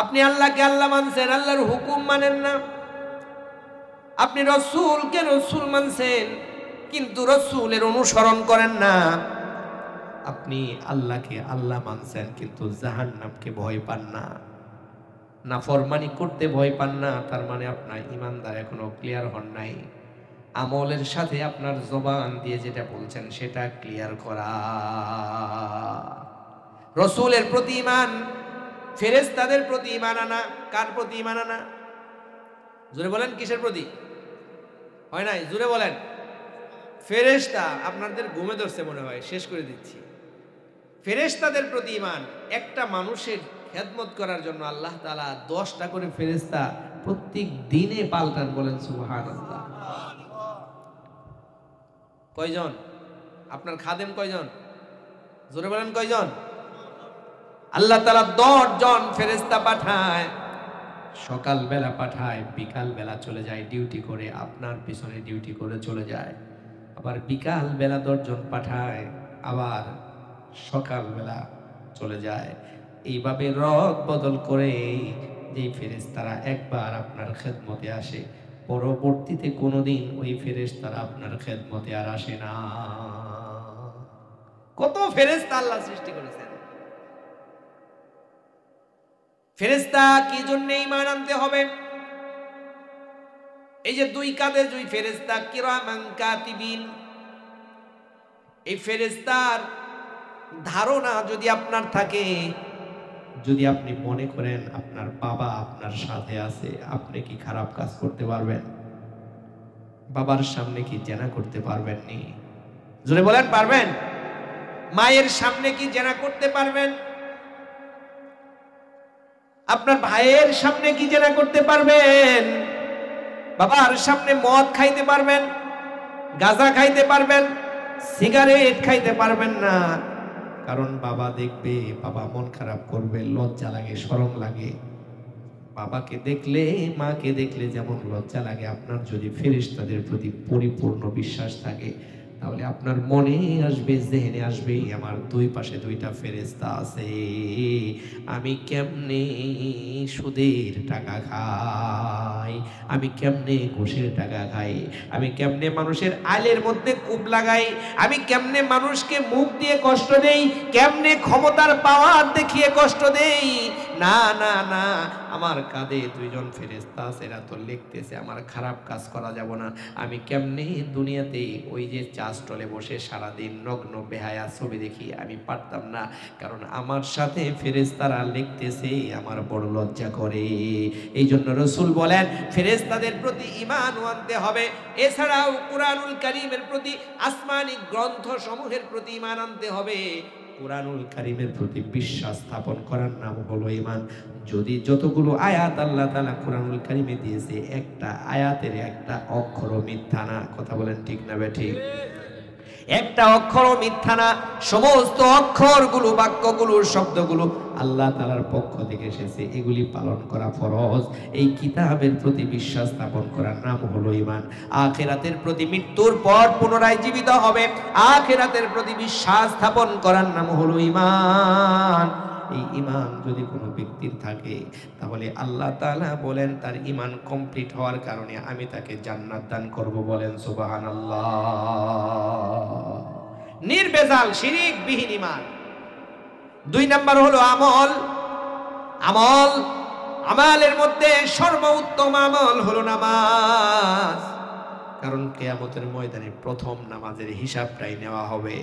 আপনি আল্লাহকে আল্লাহ মানছেন, আল্লাহর হুকুম মানেন না। আপনি রসুলকে রসুল মানছেন, কিন্তু রসুলের অনুসরণ করেন না। আপনি আল্লাহকে আল্লাহ মানছেন, কিন্তু জাহান্নামকে ভয় পান না, নাফরমানি করতে ভয় পান না। তার মানে আপনার ইমানদার এখনো ক্লিয়ার হন নাই। আমলের সাথে আপনার জবান দিয়ে যেটা বলছেন সেটা ক্লিয়ার করা। রসুলের প্রতি ঈমান, ফেরেশতাদের প্রতি ঈমান আনা। কার প্রতি ঈমান আনা? জোরে বলেন, কিসের প্রতি? হয় নাই, জোরে বলেন। ফেরেশতা। আপনাদের ঘুমে ধরছে মনে হয়, শেষ করে দিচ্ছি। ফেরেশতাদের প্রতি ঈমান। একটা মানুষের খেদমত করার জন্য আল্লাহ তাআলা 10টা করে ফেরেশতা প্রত্যেক দিনে পাল্টান। বলেন সুবহানাল্লাহ। কয়জন? আপনার খাদেম কয়জন? জোরে বলেন, কয়জন? আল্লাহ তাআলা 10 জন ফেরেশতা পাঠায়। সকাল বেলা পাঠায়, বিকাল বেলা চলে যায় ডিউটি করে, আপনার পিছনে ডিউটি করে চলে যায়। আবার বিকাল বেলা 10 জন পাঠায়, আবার সকাল বেলা চলে যায়। এইভাবে রদ বদল করে যেই ফেরেশতারা একবার আপনার খেদমতে আসে, পরবর্তীতে কোনোদিন ওই ফেরেশতারা আপনার খেদমতে আর আসে না। কত ফেরেশতা আল্লাহ সৃষ্টি করেছেন। ফেরেশতা কি জন্য ঈমান আনতে হবে? এই যে 2 কাঁধে 2 ফেরেশতা, কিরামান কাতিবিন। এই ফেরেশতার ধারণা যদি আপনার থাকে, যদি আপনি মনে করেন আপনার বাবা আপনার সাথে আছে, আপনি কি খারাপ কাজ করতে পারবেন? বাবার সামনে কি জেনা করতে পারবেন নি? জোরে বলেন, পারবেন? মায়ের সামনে কি জেনা করতে পারবেন? আপনার ভাইয়ের সামনে কি জেনা করতে পারবেন? বাবার সামনে মদ খাইতে পারবেন? গাঁজা খাইতে পারবেন? সিগারেট খাইতে পারবেন না। কারণ বাবা দেখবে, বাবা মন খারাপ করবে, লজ্জা লাগে, শরম লাগে। বাবাকে দেখলে, মাকে দেখলে যেমন লজ্জা লাগে, আপনার যদি ফেরেশতাদের প্রতি পরিপূর্ণ বিশ্বাস থাকে, তাহলে আপনার মনে আসবে, জেহেনে আসবে, আমার 2 পাশে 2টা ফেরেশতা আছে। আমি কেমনে সুদের টাকা খাই, আমি কেমনে ঘুষের টাকা খাই, আমি কেমনে মানুষের আলের মধ্যে কূপ লাগাই, আমি কেমনে মানুষকে মুখ দিয়ে কষ্ট দেই, কেমনে ক্ষমতার পাওয়ার দেখিয়ে কষ্ট দেই। না না না, আমার কাঁধে 2 জন ফেরেশতা আছে, এরা তো লিখতেছে আমার খারাপ কাজ করা যাব না। আমি কেমনে দুনিয়াতে ওই যে চা স্টলে বসে সারাদিন নগ্ন বেহায়া ছবি দেখি, আমি পারতাম না। কারণ আমার সাথে ফেরেশতারা লিখতেছে, আমার বড় লজ্জা করে। এই জন্য রাসূল বলেন ফেরেশতাদের প্রতি ঈমান আনতে হবে। এছাড়াও কুরআনুল কারীমের প্রতি, আসমানি গ্রন্থ সমূহের প্রতি ঈমান আনতে হবে। কুরআনুল কারীমের প্রতি বিশ্বাস স্থাপন করার নাম হলো ঈমান। যদি যতগুলো আয়াত আল্লাহ তাআলা কুরআনুল কারীমে দিয়েছে, একটা আয়াতের একটা অক্ষরও মিথ্যা না। কথা বলেন ঠিক না বেঠিক? একটা অক্ষরও মিথ্যা না। সমস্ত অক্ষরগুলো, বাক্যগুলো, শব্দগুলো আল্লাহ তাআলার পক্ষ থেকে এসেছে, এগুলি পালন করা ফরজ। এই কিতাবের প্রতি বিশ্বাস স্থাপন করার নাম হলো ঈমান। আখিরাতের প্রতি, মৃত্যুর পর পুনরায় জীবিত হবে, আখিরাতের প্রতি বিশ্বাস স্থাপন করার নাম হলো ঈমান। এই ঈমান যদি কোনো ব্যক্তির থাকে, তাহলে আল্লাহ তাআলা বলেন তার ঈমান কমপ্লিট হওয়ার কারণে আমি তাকে জান্নাত দান করব। বলেন সুবহানাল্লাহ। নির্ভেজাল শিরিক বিহীন ঈমান। 2 নাম্বার হলো আমল। আমল, আমালের মধ্যে সর্বোত্তম আমল হলো নামাজ। কারণ কিয়ামতের ময়দানে প্রথম নামাজের হিসাবটাই নেওয়া হবে।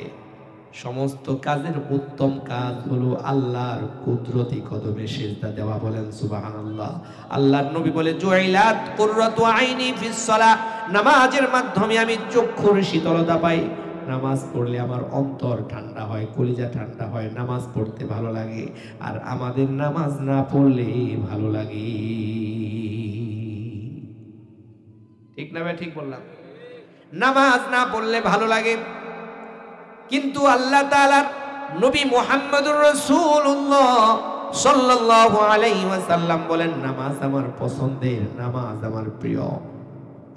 সমস্ত কাজের উত্তম কাজ হলো আল্লাহর কুদরতি কদমে সিজদা দেওয়া। বলেন সুবহানাল্লাহ। আল্লাহর নবী বলে জুইলাত কুররাতু আইনি ফিস সালাহ, নামাজের মাধ্যমে আমি চক্ষুর শীতলতা পাই। নামাজ পড়লে আমার অন্তর ঠান্ডা হয়, কলিজা ঠান্ডা হয়, নামাজ পড়তে ভালো লাগে। আর আমাদের নামাজ না পড়লে ভালো লাগে। ঠিক না ভাই? ঠিক বললাম? নামাজ না পড়লে ভালো লাগে। কিন্তু আল্লাহ তাআলার নবী মুহাম্মদুর রাসূলুল্লাহ সাল্লাল্লাহু আলাইহি ওয়াসাল্লাম বলেন নামাজ আমার পছন্দের, নামাজ আমার প্রিয়।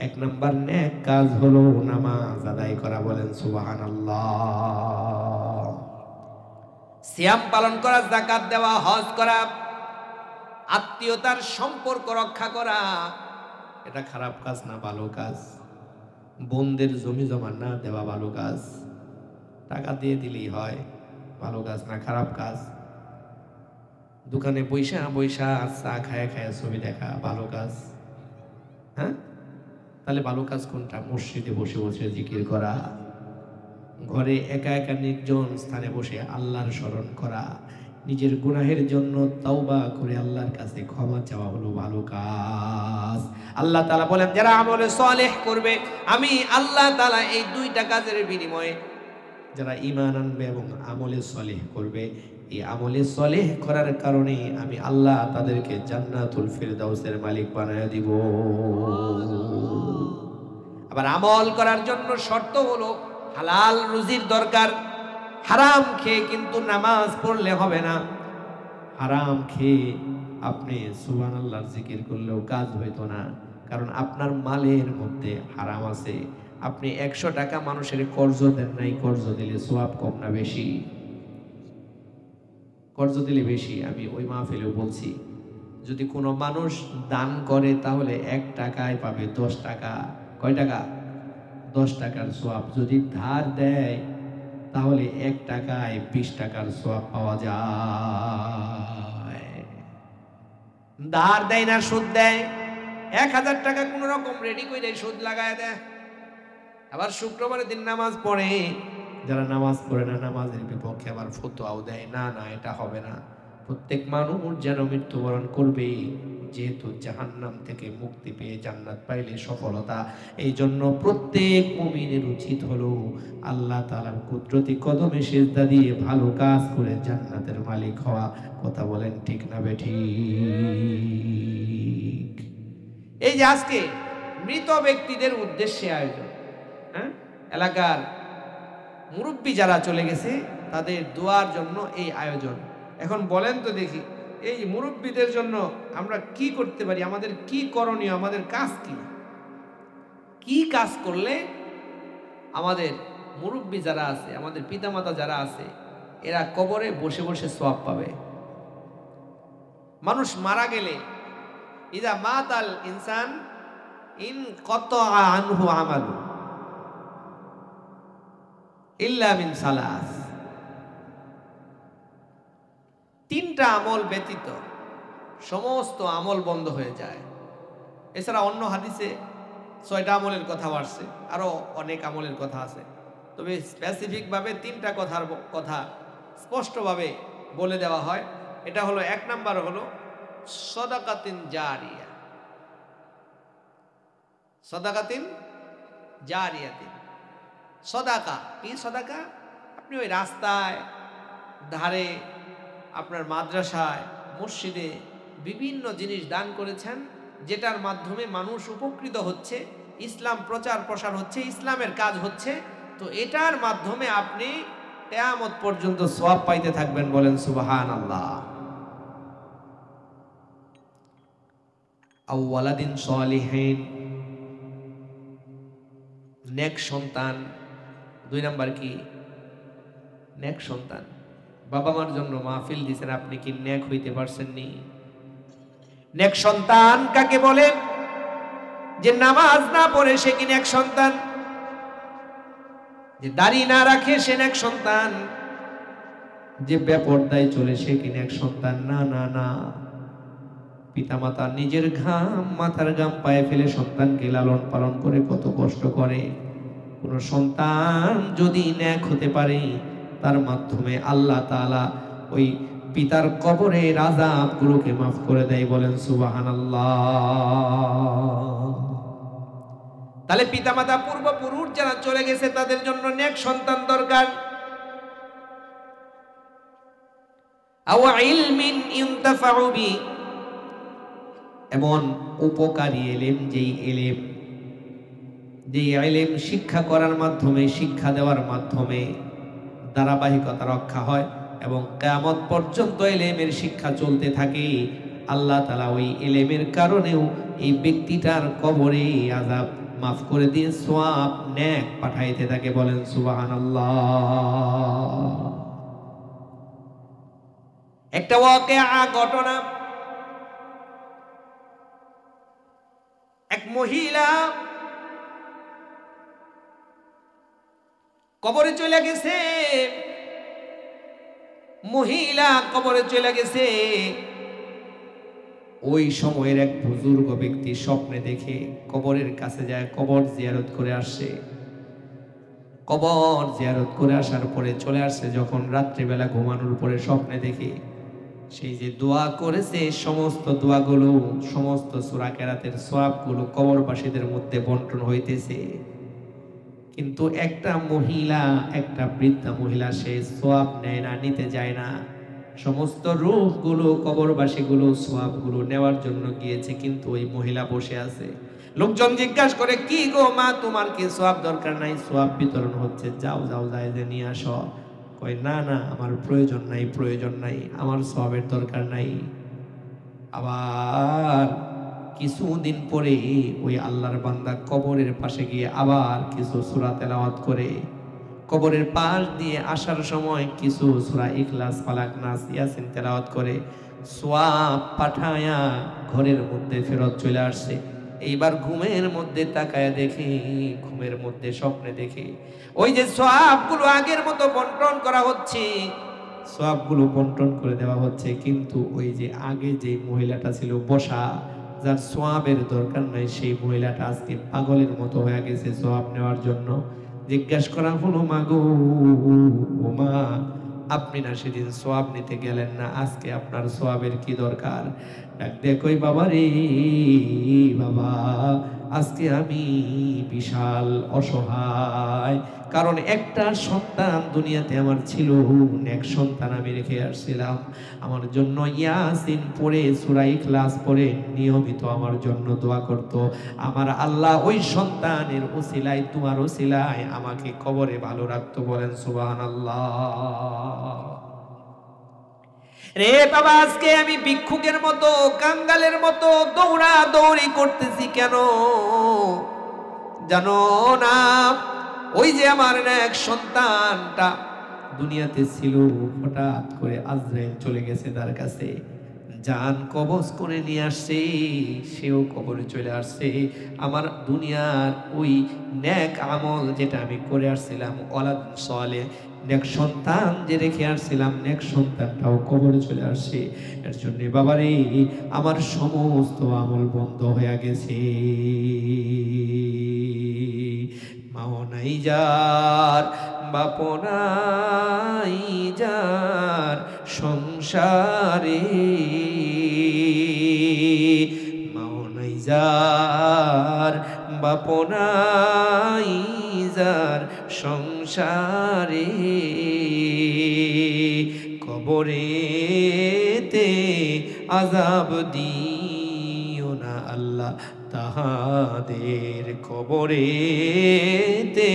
1 নাম্বার নেক কাজ হলো নামাজ আদায় করা। বলেন সুবহানাল্লাহ। সিয়াম পালন করা, যাকাত দেওয়া, হজ করা, আত্মীয়তার সম্পর্ক রক্ষা করা এটা খারাপ কাজ না ভালো কাজ? বোনদের জমি জমা না দেওয়া ভালো কাজ? টাকা দিয়ে দিলেই হয়, ভালো কাজ না খারাপ কাজ? দোকানে বৈশা বৈশা চা খায় খায় ছবি দেখা ভালো কাজ? হ্যাঁ, তাহলে ভালো কাজ কোনটা? মসজিদে বসে বসে জিকির করা, ঘরে একা একা নির্জন স্থানে বসে আল্লাহর স্মরণ করা, নিজের গুনাহের জন্য তাওবা করে আল্লাহর কাছে ক্ষমা চাওয়া হলো ভালো কাজ। আল্লাহ তাআলা বলেন যারা আমলে সালেহ করবে, আমি আল্লাহ তাআলা এই দুইটা কাজের বিনিময়ে যারা ঈমান আনবে এবং আমলে সালেহ করবে, এই আমলে সালেহ করার কারণে আমি আল্লাহ তাদেরকে জান্নাতুল ফিরদাউসের মালিক বানায় দিব। আবার আমল করার জন্য শর্ত হলো হালাল রুজির দরকার। হারাম খেয়ে কিন্তু নামাজ পড়লে হবে না। হারাম খেয়ে আপনি সুবহানাল্লাহর জিকির করলেও কাজ হইতো না, কারণ আপনার মালের মধ্যে হারাম আছে। আপনি 100 টাকা মানুষের কর্জ দেন নাই, কর্জ দিলে সওয়াব কম না বেশি? কর্জ দিলে বেশি। আমি ওই মাহফিলেও বলছি, যদি কোনো মানুষ দান করে তাহলে 1 টাকায় পাবে 10 টাকা। কয় টাকা? 10 টাকার সওয়াব। যদি ধার দেয় তাহলে 1 টাকায় 20 টাকার সওয়াব পাওয়া যায়। ধার দেয় না, সুদ দেয়। 1000 টাকা কোন রকম রেডি করে সুদ লাগায় দেয়। আবার শুক্রবারের দিন নামাজ পড়ে, যারা নামাজ পড়ে না নামাজের বিপক্ষে আবার ফতোয়াও দেয়, না না এটা হবে না, প্রত্যেক মানুষ যেন মৃত্যুবরণ করবে, যেহেতু জাহান্নাম থেকে মুক্তি পেয়ে জান্নাত পাইলে সফলতা। এই জন্য প্রত্যেক মুমিনের উচিত হলো আল্লাহ তাআলার কুদরতি কদমে সিজদা দিয়ে ভালো কাজ করে জান্নাতের মালিক হওয়া। কথা বলেন ঠিক না বেঠিক? এই যে আজকে মৃত ব্যক্তিদের উদ্দেশ্যে আয়োজন, হ্যাঁ, এলাকার মুরব্বী যারা চলে গেছে তাদের দোয়ার জন্য এই আয়োজন। এখন বলেন তো দেখি, এই মুরব্বীদের জন্য আমরা কি করতে পারি? আমাদের কি করণীয়? আমাদের কাজ কি? কি কাজ করলে আমাদের মুরব্বী যারা আছে, আমাদের পিতামাতা যারা আছে, এরা কবরে বসে বসে সওয়াব পাবে? মানুষ মারা গেলে ইদা মাতাল ইনসান ইন কতা আনহু আমালু ইল্লা মিন সালাস। 3টা আমল ব্যতীত সমস্ত আমল বন্ধ হয়ে যায়। এছাড়া অন্য হাদিসে 6টা আমলের কথা আসছে, আরো অনেক আমলের কথা আছে, তবে স্পেসিফিক ভাবে 3টা কথা স্পষ্টভাবে বলে দেওয়া হয়। এটা হলো 1 নাম্বার হলো সাদাকাতিন জারিয়া। সাদাকাতিন জারিয়াতিন। সাদাকা কি? সাদাকা আপনি ওই রাস্তায় ধারে, আপনার মাদ্রাসায়, মসজিদে বিভিন্ন জিনিস দান করেছেন, যেটার মাধ্যমে মানুষ উপকৃত হচ্ছে, ইসলাম প্রচার প্রসার হচ্ছে, ইসলামের কাজ হচ্ছে। তো এটার মাধ্যমে আপনি কিয়ামত পর্যন্ত সওয়াব পাইতে থাকবেন। বলেন সুবহানাল্লাহ। আও ওয়ালাদিন সালিহিন, নেক সন্তান। 2 নাম্বার কি? নেক সন্তান। বাবা মার জন্য মাহফিল দিয়েছেন, আপনি কি নেক হইতে পারছেন নি? নেক সন্তান কাকে বলে? যে নামাজ না পড়ে সে কি নেক সন্তান? যে দাড়ি না রাখে সে নেক সন্তান? যে বেপরদায় চলে সে কি নেক সন্তান? না না না। পিতামাতা নিজের ঘাম, মাথার ঘাম পায়ে ফেলে সন্তানকে লালন পালন করে কত কষ্ট করে। কোন সন্তান যদি নেক হতে পারে, তার মাধ্যমে আল্লাহ তাআলা ওই পিতার কবরের আযাবগুলোকে মাফ করে দেয়। বলেন সুবহানাল্লাহ। তাহলে পিতামাতা পূর্বপুরুষ যারা চলে গেছে তাদের জন্য নেক সন্তান দরকার। আও ইলমিন ইনতাফাউ বি, এমন উপকারী ইলম, যেই ইলম শিক্ষা করার মাধ্যমে, শিক্ষা দেওয়ার মাধ্যমে ধারাবাহিকতা রক্ষা হয় এবং কিয়ামত পর্যন্ত ইলমের শিক্ষা চলতে থাকে। আল্লাহ তাআলা ওই ইলমের কারণেও এই ব্যক্তিটার কবরে আযাব মাফ করে দিয়ে সওয়াব, নেক পাঠাইতে থাকে। বলেন সুবহানাল্লাহ। একটা ওয়াকিয়া ঘটনা, মহিলা কবরে চলে গেছে, মহিলা কবরে চলে গেছে। ওই সময়ের এক বুজুর্গ ব্যক্তি স্বপ্নে দেখে কবরের কাছে যায়, কবর জিয়ারত করে আসছে। কবর জিয়ারত করে আসার পরে চলে আসছে যখন রাত্রিবেলা ঘুমানোর পরে স্বপ্নে দেখে সেই যে দোয়া করেছে সমস্ত দোয়াগুলো, সমস্ত সূরা কেরাতের সওয়াবগুলো কবরবাসীদের মধ্যে বন্টন হইতেছে। কিন্তু একটা মহিলা, একটা বৃদ্ধা মহিলা সে সওয়াব নেয় না, নিতে যায় না। সমস্ত রূহগুলো কবরবাসীগুলো সওয়াবগুলো নেওয়ার জন্য গিয়েছে, কিন্তু ওই মহিলা বসে আছে। লোকজন জিজ্ঞাসা করে, কি গো মা, তোমার কি সওয়াব দরকার নাই? সওয়াব বিতরণ হচ্ছে, যাও যাও যাই যে নিয়ে আসো। কই না না, আমার প্রয়োজন নাই, প্রয়োজন নাই, আমার সওয়াবের দরকার নাই। আবার কিছুদিন পরে ওই আল্লাহর বান্দা কবরের পাশে গিয়ে আবার কিছু সূরা তেলাওয়াত করে, কবরের পাশ দিয়ে আসার সময় কিছু সূরা ইখলাস, ফালাক, নাস, ইয়াসিন তেলাওয়াত করে সওয়াব পাঠায়া ঘরের মধ্যে ফেরত চলে আসছে। এইবার ঘুমের মধ্যে তাকায় দেখে, ঘুমের মধ্যে স্বপ্নে দেখে ওই যে সওয়াবগুলো আগের মতো বন্টন করা হচ্ছে, সওয়াবগুলো বন্টন করে দেওয়া হচ্ছে, কিন্তু ওই যে আগে যে মহিলাটা ছিল বসা, যার সওয়াবের দরকার নাই, সেই মহিলাটা আজকে পাগলের মতো হয়ে গেছে সওয়াব নেওয়ার জন্য। জিজ্ঞাসা করা হলো, মা গো, ও মা, আপনি না সেদিন সওয়াব নিতে গেলেন না, আজকে আপনার সওয়াবের কি দরকার? দেখোই বাবা রে বাবা, আজকে আমি বিশাল অসহায়, কারণ একটা সন্তান দুনিয়াতে আমার ছিল, এক সন্তান আমি রেখে আসছিলাম, আমার জন্য ইয়াসিন পড়ে সূরা ইখলাস পড়ে নিয়মিত আমার জন্য দোয়া করত। আমার আল্লাহ ওই সন্তানের ওসিলায়, তোমার ওসিলায় আমাকে কবরে ভালো রাখতো। বলেন সুবহানাল্লাহ। রে বাবা, আজকে আমি ভিক্ষুকের মতো, কাঙ্গালের মতো দৌড়া দৌড়ি করতেছি কেন জানো না? ওই যে আমার এক সন্তানটা দুনিয়াতে ছিল, হঠাৎ করে আজরাইল চলে গেছে তার কাছে, জান কবজ করে নিয়ে আসছে, সেও কবরে চলে আসছে। আমার দুনিয়ার ওই নেক আমল যেটা আমি করে আসছিলাম, ওলাদ সালেহ, নেক সন্তান যে রেখে আসছিলাম, নেক সন্তানটাও কবরে চলে আসছে। এর জন্য বাবারে আমার সমস্ত আমল বন্ধ হয়ে গেছে। মাও নাই যার, বাপ নাই যার সংসারে, মাও নাই যার, বাপ নাই যার সংসারে, কবরেতে আযাব দিও না আল্লাহ তাহাদের, কবরেতে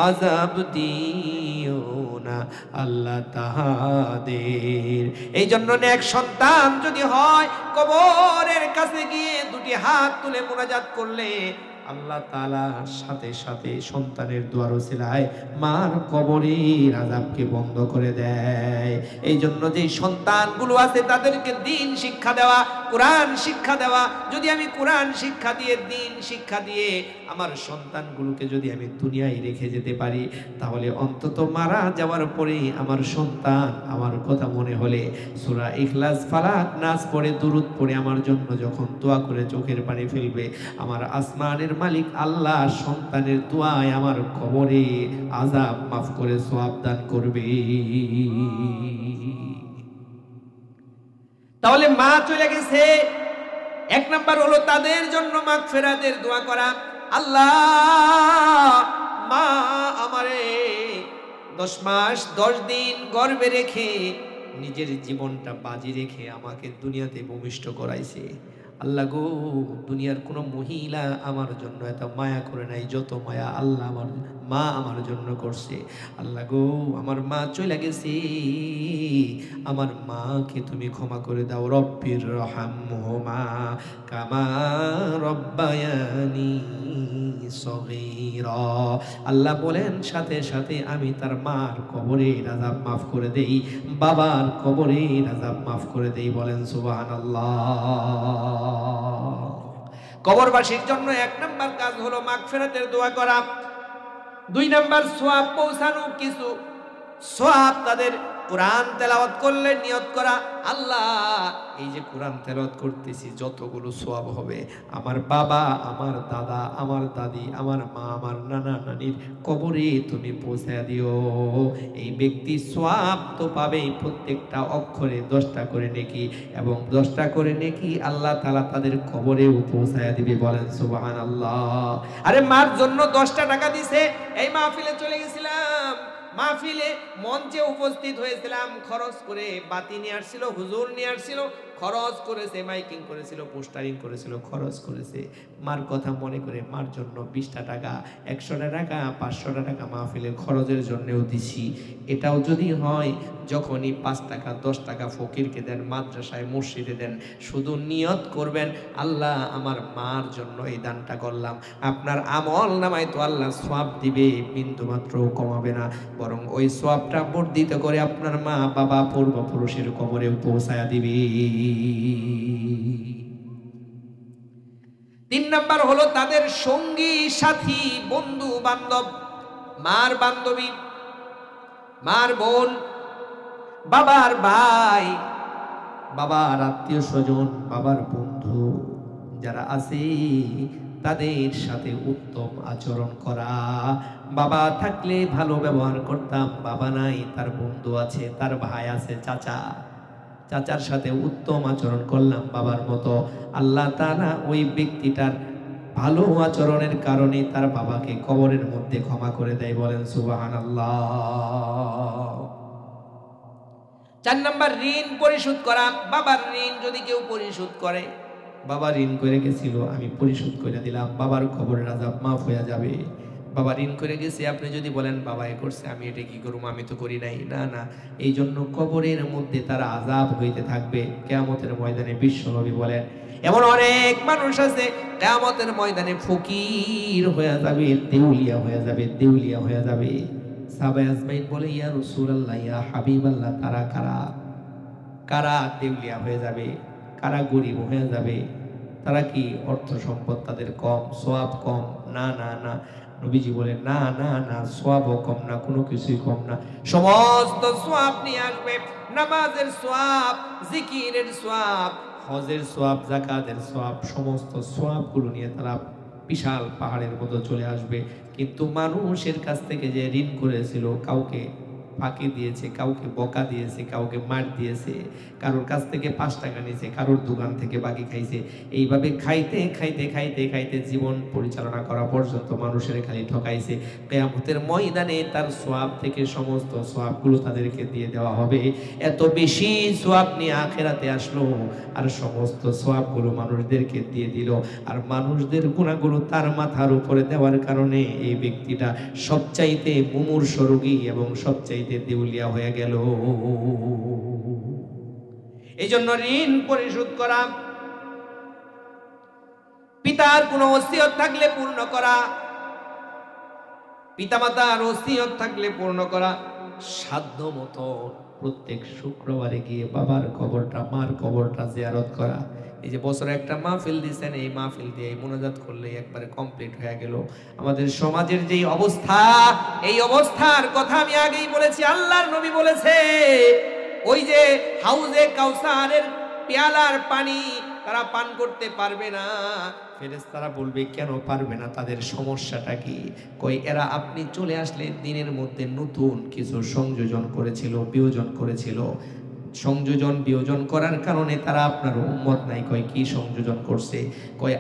আযাব দিও না আল্লাহ তাহাদের। এই জন্য নেক সন্তান যদি হয়, কবরের কাছে গিয়ে দুটি হাত তুলে মুনাজাত করলে আল্লাহ তাআলা সাথে সাথে সন্তানের দোয়ার ওসিলায় মার কবরের আযাবকে বন্ধ করে দেয়। এই জন্য যে সন্তানগুলো আছে তাদেরকে দ্বীন শিক্ষা দেওয়া, কোরআন শিক্ষা দেওয়া। যদি আমি কোরআন শিক্ষা দিয়ে, দ্বীন শিক্ষা দিয়ে আমার সন্তানগুলোকে যদি আমি দুনিয়ায় রেখে যেতে পারি, তাহলে অন্তত মারা যাওয়ার পরে আমার সন্তান আমার কথা মনে হলে সূরা ইখলাস, ফালাক, নাস পড়ে, দুরূদ পড়ে আমার জন্য যখন দোয়া করে চোখের পানি ফেলবে, আমার আসমানের মালিক আল্লাহ সন্তানের দোয়ায় আমার কবরে আযাব মাফ করে সওয়াব দান করবে। তাহলে মা চলে গেছে, এক নাম্বার হলো তাদের জন্য মাগফিরাতের দোয়া করা। আল্লাহ, মা আমারে 10 মাস 10 দিন গর্ভে রেখে নিজের জীবনটা বাজি রেখে আমাকে দুনিয়াতে ভূমিষ্ঠ করাইছে। আল্লাহ গো, দুনিয়ার কোনো মহিলা আমার জন্য এত মায়া করে নাই যত মায়া আল্লাহ আমার মা আমার জন্য করছে। আল্লাহ গো, আমার মা চলে গেছে, আমার মাকে তুমি ক্ষমা করে দাও। রব্বির রহমহুমা কামা রব্বায়ানি সগীরা। আল্লাহ বলেন সাথে সাথে আমি তার মার কবরের আযাব মাফ করে দেই, বাবার কবরের আযাব মাফ করে দেই। বলেন সুবহানাল্লাহ। কবরবাসীর জন্য 1 নাম্বার কাজ হলো মাগফিরাতের দোয়া করা। 2 নাম্বার সওয়াব পৌঁছানো, কিছু সওয়াব তাদের কোরআন তেলাওয়াত করলে নিয়ত করা, আল্লাহ এই যে কোরআন তেলাওয়াত করতেছি যতগুলো সওয়াব হবে আমার বাবা, আমার দাদা, আমার দাদি, আমার মা, আমার নানা নানির কবরে তুমি পৌঁছায় দিও। এই ব্যক্তি সওয়াব তো পাবেই, প্রত্যেকটা অক্ষরে 10টা করে নেকি, এবং 10টা করে নেকি আল্লাহ তাআলা তাদের কবরেও পৌঁছায় দিবে। বলেন সুবহানাল্লাহ। আরে মার জন্য 10টা টাকা দিছে, এই মাহফিলে চলে গেছিলাম, মাহফিলে মঞ্চে উপস্থিত হয়েছিলাম, খরচ করে বাতি নিয়ে আসছিল, হুজুর নিয়ে আসছিল, খরচ করেছে, মাইকিং করেছিল, পোস্টারিং করেছিল, খরচ করেছে। মার কথা মনে করে মার জন্য 20টা টাকা, 100টা টাকা, 500টা টাকা মাহফিলের খরচের জন্যও দিছি। এটাও যদি হয়, যখনই 5 টাকা 10 টাকা ফকিরকে দেন, মাদ্রাসায় মসজিদে দেন, শুধু নিয়ত করবেন আল্লাহ আমার মার জন্য এই দানটা করলাম। আপনার আমল নামায় তো আল্লাহ সওয়াব দিবে, বিন্দু মাত্র কমাবে না, বরং ওই সওয়াবটা বর্ধিত করে আপনার মা বাবা পূর্বপুরুষের কবরেও পৌঁছায়া দিবে। 3 নাম্বার হলো তাদের সঙ্গী সাথী, বন্ধু বান্ধব, মার বান্ধবী, মার বোন, বাবার ভাই, বাবার আত্মীয় স্বজন, বাবার বন্ধু যারা আছে তাদের সাথে উত্তম আচরণ করা। বাবা থাকলে ভালো ব্যবহার করতাম, বাবা নাই, তার বন্ধু আছে, তার ভাই আছে, চাচার সাথে উত্তম আচরণ করলাম বাবার মতো। আল্লাহ তাআলা ওই ব্যক্তিটার ভালো আচরণের কারণে তার বাবাকে কবরের মধ্যে ক্ষমা করে দেয়। বলেন সুবহানাল্লাহ। 4 নাম্বার ঋণ পরিশোধ করা। বাবার ঋণ যদি কেউ পরিশোধ করে, বাবা ঋণ করে গেছিল আমি পরিশোধ করে দিলাম, বাবার কবরের আযাব মাফ হয়ে যাবে। বাবা ঋণ করে গেছে, আপনি যদি বলেন বাবা এ করছে আমি এটা কি করব, আমি তো করি নাই, না না, এই জন্য কবরের মধ্যে তার আযাব হইতে থাকবে। কিয়ামতের ময়দানে বিশ্বনবী বলেন এমন অনেক মানুষ আছে কিয়ামতের ময়দানে ফকির হয়ে যাবে, দেউলিয়া হয়ে যাবে, দেউলিয়া হয়ে যাবে। সাহাবায়ে আজমাইন বলে ইয়া রাসূলুল্লাহ, ইয়া হাবিবাল্লাহ, তারা কারা কারা দেউলিয়া হয়ে যাবে, কারা গরিব হয়ে যাবে, তারা কি অর্থ সম্পদ তাদের কম, সওয়াব কম? না না না, নবীজি বলেন না না না, সওয়াবও কম না, কোনো কিছুই কম না, সমস্ত সওয়াব নিয়ে আসবে। নামাজের সওয়াব, জিকিরের সওয়াব, হজের সওয়াব, যাকাতের সওয়াব, সমস্ত সওয়াবগুলো নিয়ে তারা বিশাল পাহাড়ের মতো চলে আসবে। কিন্তু মানুষের কাছ থেকে যে ঋণ করেছিল, কাউকে ফাঁকি দিয়েছে, কাউকে বকা দিয়েছে, কাউকে মার দিয়েছে, কারোর কাছ থেকে 5 টাকা নিয়েছে, কারোর দোকান থেকে বাকি খাইছে, এইভাবে খাইতে খাইতে খাইতে খাইতে জীবন পরিচালনা করা পর্যন্ত মানুষের খালি ঠকাইছে। কিয়ামতের ময়দানে তার সওয়াব থেকে সমস্ত সওয়াবগুলো তাদেরকে দিয়ে দেওয়া হবে। এত বেশি সওয়াব নিয়ে আখিরাতে আসলো, আর সমস্ত সওয়াবগুলো মানুষদেরকে দিয়ে দিল, আর মানুষদের গুনাহগুলো তার মাথার উপরে দেওয়ার কারণে এই ব্যক্তিটা সবচাইতে মুমূর্ষ রোগী এবং সবচাইতে দেউলিয়া হয়ে গেল। এই জন্য ঋণ পরিশোধ করা, পিতার কোনো ওসিয়ত থাকলে পূর্ণ করা, পিতামাতার ওসিয়ত থাকলে পূর্ণ করা, সাধ্য মতো প্রত্যেক শুক্রবারে গিয়ে বাবার কবরটা, মার কবরটা জিয়ারত করা। এই যে বছরে একটা মাহফিল দিচ্ছেন, এই মাহফিল দিয়ে মোনাজাত করলে একবারে কমপ্লিট হয়ে গেল। আমাদের সমাজের যেই অবস্থা, এই অবস্থার কথা আমি আগেই বলেছি। আল্লাহর নবী বলেছে ওই যে হাউজে কাউসারের পেয়ালার পানি তারা পান করতে পারবে না। ফেরেশতারা বলবে কেন পারবে না, তাদের সমস্যাটা কি? কই এরা আপনি চলে আসলে দিনের মধ্যে নতুন কিছু সংযোজন করেছিল, বিয়োজন করেছিল, সংযোজন বিয়োজন করার কারণে তারা আপনার উম্মত নাই। কয় কি সংযোজন করছে? কয়